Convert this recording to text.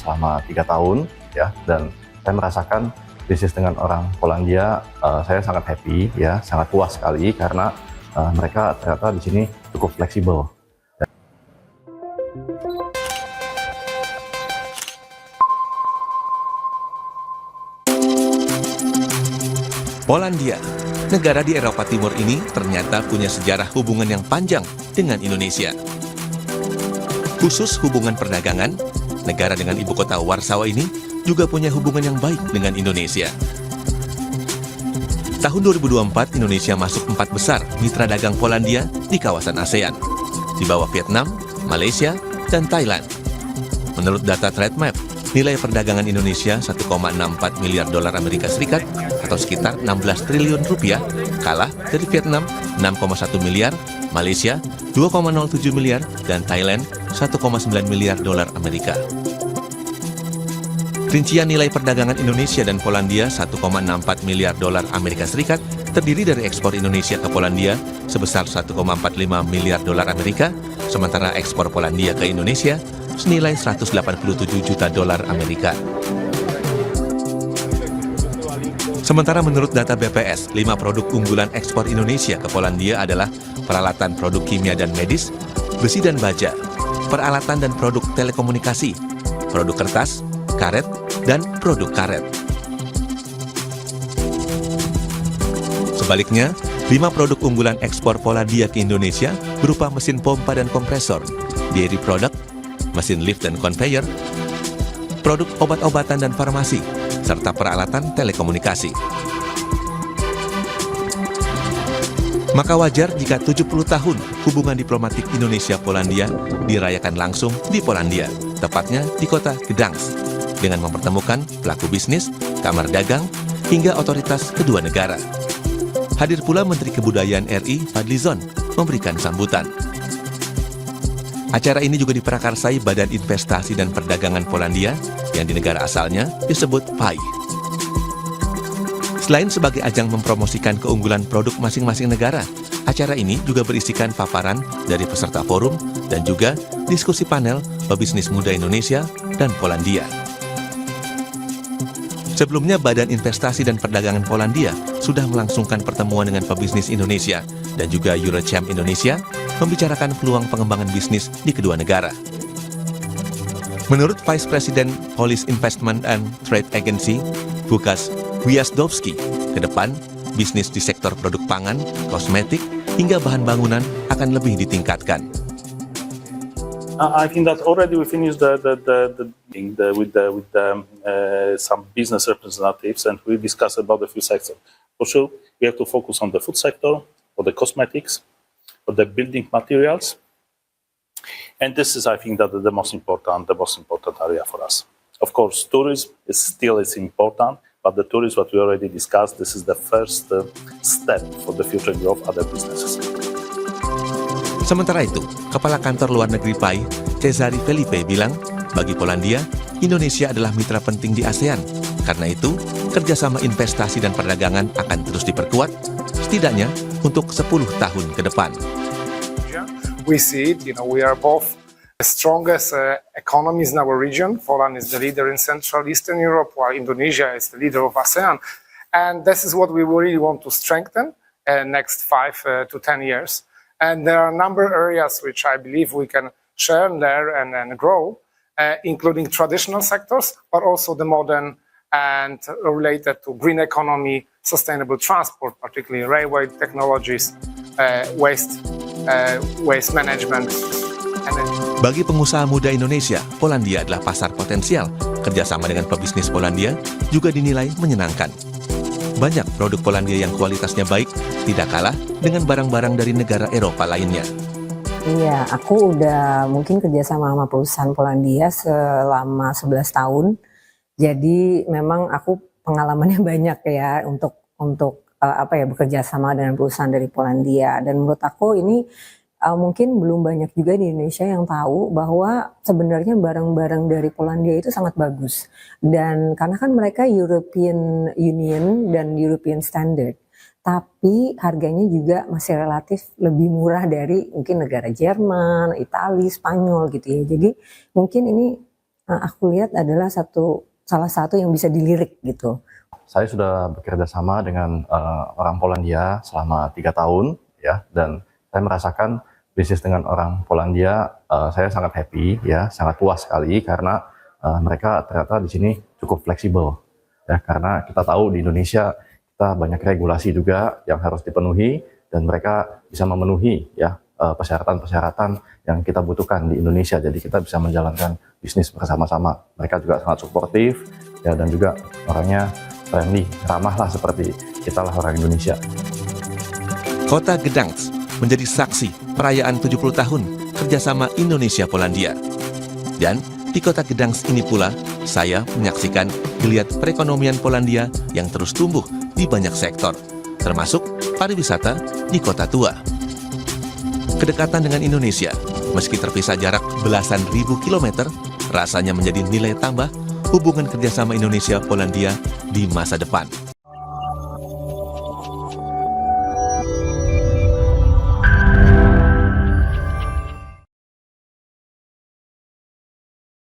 selama 3 tahun ya, dan saya merasakan bisnis dengan orang Polandia, saya sangat happy ya, sangat puas sekali karena mereka ternyata di sini cukup fleksibel. Polandia, negara di Eropa Timur ini ternyata punya sejarah hubungan yang panjang dengan Indonesia. Khusus hubungan perdagangan, negara dengan ibu kota Warsawa ini juga punya hubungan yang baik dengan Indonesia. Tahun 2024, Indonesia masuk 4 besar mitra dagang Polandia di kawasan ASEAN, di bawah Vietnam, Malaysia, dan Thailand. Menurut data TradeMap, nilai perdagangan Indonesia 1,64 miliar dolar Amerika Serikat atau sekitar 16 triliun rupiah, kalah dari Vietnam 6,1 miliar, Malaysia 2,07 miliar, dan Thailand 1,9 miliar dolar Amerika. Rincian nilai perdagangan Indonesia dan Polandia 1,64 miliar dolar Amerika Serikat terdiri dari ekspor Indonesia ke Polandia sebesar 1,45 miliar dolar Amerika, sementara ekspor Polandia ke Indonesia senilai 187 juta dolar Amerika. Sementara menurut data BPS, 5 produk unggulan ekspor Indonesia ke Polandia adalah peralatan produk kimia dan medis, besi dan baja, peralatan dan produk telekomunikasi, produk kertas, karet, dan produk karet. Sebaliknya, 5 produk unggulan ekspor Polandia ke Indonesia berupa mesin pompa dan kompresor, dairy product, mesin lift dan conveyor, produk obat-obatan dan farmasi, serta peralatan telekomunikasi. Maka wajar jika 70 tahun hubungan diplomatik Indonesia-Polandia dirayakan langsung di Polandia, tepatnya di kota Gdańsk, dengan mempertemukan pelaku bisnis, kamar dagang, hingga otoritas kedua negara. Hadir pula Menteri Kebudayaan RI Fadlizon memberikan sambutan. Acara ini juga diprakarsai Badan Investasi dan Perdagangan Polandia yang di negara asalnya disebut PAI. Selain sebagai ajang mempromosikan keunggulan produk masing-masing negara, acara ini juga berisikan paparan dari peserta forum dan juga diskusi panel pebisnis muda Indonesia dan Polandia. Sebelumnya, Badan Investasi dan Perdagangan Polandia sudah melangsungkan pertemuan dengan pebisnis Indonesia dan juga Eurochamp Indonesia membicarakan peluang pengembangan bisnis di kedua negara. Menurut Vice President Polish Investment and Trade Agency, Łukasz Gwiazdowski, ke depan bisnis di sektor produk pangan, kosmetik, hingga bahan bangunan akan lebih ditingkatkan. I think that already we finished with some business representatives, and we discussed about the few sectors. For sure, we have to focus on the food sector, or the cosmetics, or the building materials, and this is, I think, that the most important area for us. Of course, tourism is still important, but the tourism what we already discussed, this is the first step for the future growth of other businesses. Sementara itu, Kepala Kantor Luar Negeri PAI, Cezary Felipe bilang, bagi Polandia, Indonesia adalah mitra penting di ASEAN. Karena itu, kerjasama investasi dan perdagangan akan terus diperkuat, setidaknya untuk 10 tahun ke depan. We see it, we are both the strongest economies in our region. Poland is the leader in Central Eastern Europe, while Indonesia is the leader of ASEAN. And this is what we really want to strengthen next 5 to 10 years. And there are a number of areas which I believe we can share and learn and grow, including traditional sectors, but also the modern and related to green economy, sustainable transport, particularly railway technologies, waste management. Bagi pengusaha muda Indonesia, Polandia adalah pasar potensial. Kerjasama dengan pebisnis Polandia juga dinilai menyenangkan. Banyak produk Polandia yang kualitasnya baik, tidak kalah dengan barang-barang dari negara Eropa lainnya. Iya, aku udah mungkin kerjasama sama perusahaan Polandia selama 11 tahun. Jadi memang aku pengalamannya banyak ya untuk bekerja sama dengan perusahaan dari Polandia. Dan menurut aku ini mungkin belum banyak juga di Indonesia yang tahu bahwa sebenarnya barang-barang dari Polandia itu sangat bagus. Dan karena kan mereka European Union dan European Standard, tapi harganya juga masih relatif lebih murah dari mungkin negara Jerman, Italia, Spanyol gitu ya. Jadi mungkin ini aku lihat adalah salah satu yang bisa dilirik gitu. Saya sudah bekerja sama dengan orang Polandia selama 3 tahun, ya, dan saya merasakan bisnis dengan orang Polandia, saya sangat happy, ya, sangat puas sekali karena mereka ternyata di sini cukup fleksibel, ya, karena kita tahu di Indonesia kita banyak regulasi juga yang harus dipenuhi dan mereka bisa memenuhi, ya, persyaratan-persyaratan yang kita butuhkan di Indonesia. Jadi kita bisa menjalankan bisnis bersama-sama. Mereka juga sangat suportif, ya, dan juga orangnya friendly, ramah lah seperti kita lah orang Indonesia. Kota Gdańsk menjadi saksi perayaan 70 tahun kerjasama Indonesia-Polandia. Dan di kota Gdańsk ini pula, saya menyaksikan geliat perekonomian Polandia yang terus tumbuh di banyak sektor, termasuk pariwisata di kota tua. Kedekatan dengan Indonesia, meski terpisah jarak belasan ribu kilometer, rasanya menjadi nilai tambah hubungan kerjasama Indonesia-Polandia di masa depan.